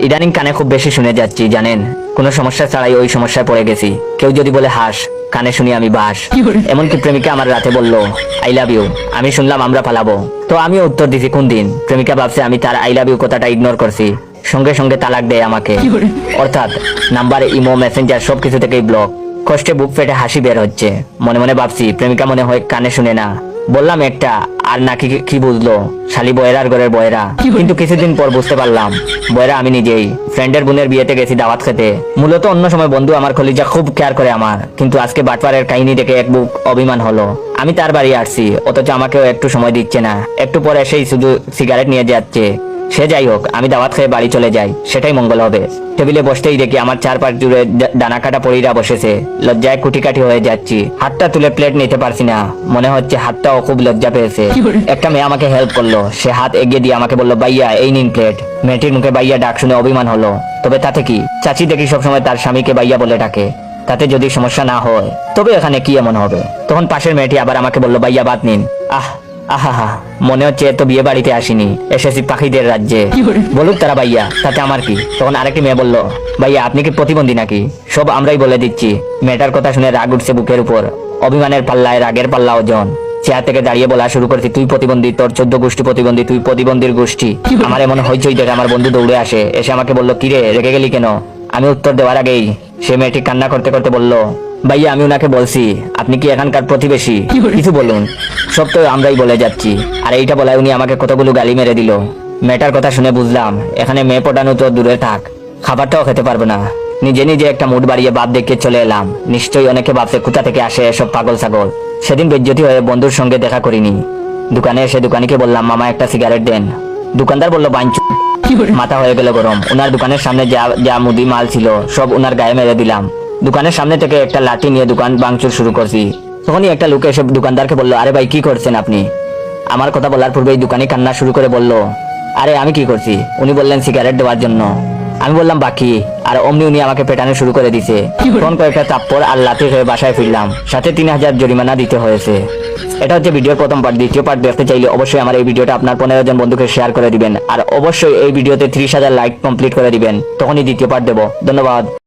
ইদানিং কানে খুব বেশি শুনে যাচ্ছি জানেন, কোনো সমস্যা ছাড়াই ওই সমস্যায় পড়ে গেছি। কেউ যদি বলে হাস, কানে শুনি আমি বাস। এমনকি প্রেমিকা আমার রাতে বলল আই লাভ ইউ, আমি শুনলাম আমরা পালাবো। তো আমি উত্তর দিছি কোন দিন। প্রেমিকা ভাবছে আমি তার আই লাভ ইউ কথাটা ইগনোর করছি, সঙ্গে সঙ্গে তালাক দেয় আমাকে। অর্থাৎ নাম্বার, ইমো, মেসেঞ্জার সবকিছু থেকেই ব্লক। কষ্টে বুক ফেটে হাসি বের হচ্ছে। মনে মনে ভাবছি প্রেমিকা মনে হয় কানে শুনে না। বললাম একটা, আর নাকি কি বুঝলো, শালি বয়রার ঘরের বয়রা। কিন্তু কিছুদিন পর বুঝতে পারলাম বয়রা আমি নিজেই। ফ্রেন্ডের বোনের বিয়েতে গেছি দাওয়াত খেতে। মূলত অন্য সময় বন্ধু আমার কলিজা খুব কেয়ার করে আমার, কিন্তু আজকে বাটপারের কাহিনী দেখে এক বুক অভিমান হলো। আমি তার বাড়ি আসছি, অথচ আমাকেও একটু সময় দিচ্ছে না। একটু পরে সেই শুধু সিগারেট নিয়ে যাচ্ছে। সে যাই হোক, আমি দাওয়াত খেয়ে বাড়ি চলে যাই, সেটাই মঙ্গল হবে। টেবিলে বসতেই দেখি আমার চারপাশ জুড়ে ডানা কাটা পরীরা বসেছে। লজ্জায় কুটিকাটি হয়ে যাচ্ছি। হাতটা তুলে প্লেট নিতে পারছি না, মনে হচ্ছে হাতটাও খুব লজ্জা পেয়েছে। একটা মেয়ে আমাকে হেল্প করলো। সে হাত এগিয়ে দিয়ে আমাকে বললো ভাইয়া এই নিন প্লেট। মেয়েটির মুখে ভাইয়া ডাক শুনে অভিমান হলো। তবে তাতে কি, চাচি দেখি সবসময় তার স্বামীকে ভাইয়া বলে ডাকে। তাতে যদি সমস্যা না হয় তবে এখানে কি এমন হবে। তখন পাশের মেয়েটি আবার আমাকে বললো ভাইয়া ভাত নিন। আহা, মনে হচ্ছে তো বিয়ে বাড়িতে আসিনি, এসেছি পাখিদের রাজ্যে। বলুক তারা ভাইয়া, তাতে আমার কি। তখন আরেকটি মেয়ে বলল ভাইয়া আপনি কি প্রতিবন্ধী নাকি, সব আমরাই বলে দিচ্ছি। মেয়েটার কথা শুনে রাগ উঠছে বুকের উপর। অভিমানের পাল্লায় রাগের পাল্লা ওজন। চেয়ার থেকে দাঁড়িয়ে বলা শুরু করছি তুই প্রতিবন্ধী, তোর 14 গোষ্ঠী প্রতিবন্ধী, তুই প্রতিবন্ধীর গোষ্ঠী। আমার এমন হইচই দেখে আমার বন্ধু দৌড়ে আসে, এসে আমাকে বললো কিরে রেগে গেলি কেন। আমি উত্তর দেওয়ার আগেই সে মেয়েটি কান্না করতে করতে বলল ভাইয়া আমি উনাকে বলছি আপনি কি এখানকার প্রতিবেশী, কিছু বলুন। সব তো আমরাই বলে যাচ্ছি। আর এইটা বলায় উনি আমাকে কতগুলো গালি মেরে দিল। মেয়েটার কথা শুনে বুঝলাম এখানে মেয়ে পটানো তো দূরে থাক, খাবারটাও খেতে পারবো না। নিজে নিজে একটা মুড বাড়িয়ে বাপ দেখে চলে এলাম। নিশ্চয়ই অনেকে ভাবছে কোথা থেকে আসে এসব পাগল ছাগল। সেদিন বেজ্জতি হয়ে বন্ধুর সঙ্গে দেখা করিনি। দোকানে এসে দোকানিকে বললাম মামা একটা সিগারেট দেন। দোকানদার বললো বাইঞ্চু। মাথা হয়ে গেল গরম। উনার দোকানের সামনে যা মুদি মাল ছিল সব উনার গায়ে মেরে দিলাম। দোকানের সামনে থেকে একটা লাঠি নিয়ে দোকান ভাঙচুর শুরু করছি। তখনই একটা লোক এসে দোকানদারকে বললো আরে ভাই কি করছেন আপনি। আমার কথা বলার পূর্বেই দোকানি কান্না শুরু করে বলল আরে আমি কি করছি। উনি বললেন সিগারেট দেওয়ার জন্য। আমি বললাম বাকি। আর অমনি উনি আমাকে পেটানো শুরু করে দিছে। তখন কয়েকটা থাপ্পড় আর লাথি হয়ে বাসায় ফিরলাম, সাথে 3000 জরিমানা দিতে হয়েছে। এটা হচ্ছে ভিডিওর প্রথম পার্ট। দ্বিতীয় পার্ট দেখতে চাইলে অবশ্যই আমার এই ভিডিওটা আপনার 15 জন বন্ধুকে শেয়ার করে দিবেন। আর অবশ্যই এই ভিডিওতে 30,000 লাইক কমপ্লিট করে দিবেন, তখনই দ্বিতীয় পার্ট দেবো। ধন্যবাদ।